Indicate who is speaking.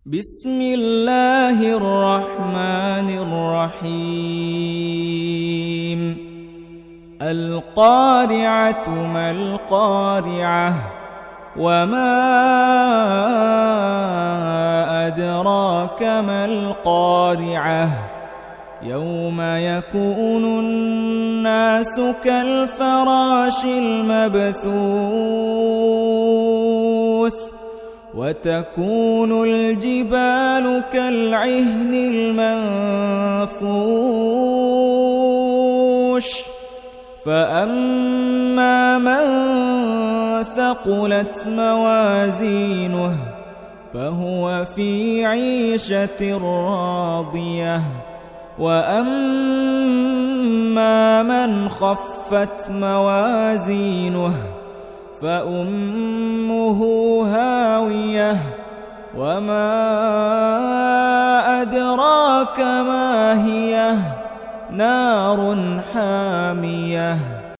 Speaker 1: بسم الله الرحمن الرحيم القارعة ما القارعة وما أدراك ما القارعة يوم يكون الناس كالفراش المبثوث وتكون الجبال كالعهن المنفوش فأما من ثقلت موازينه فهو في عيشة راضية وأما من خفت موازينه فأمه هاوية وما أدراك ما هي نار حامية.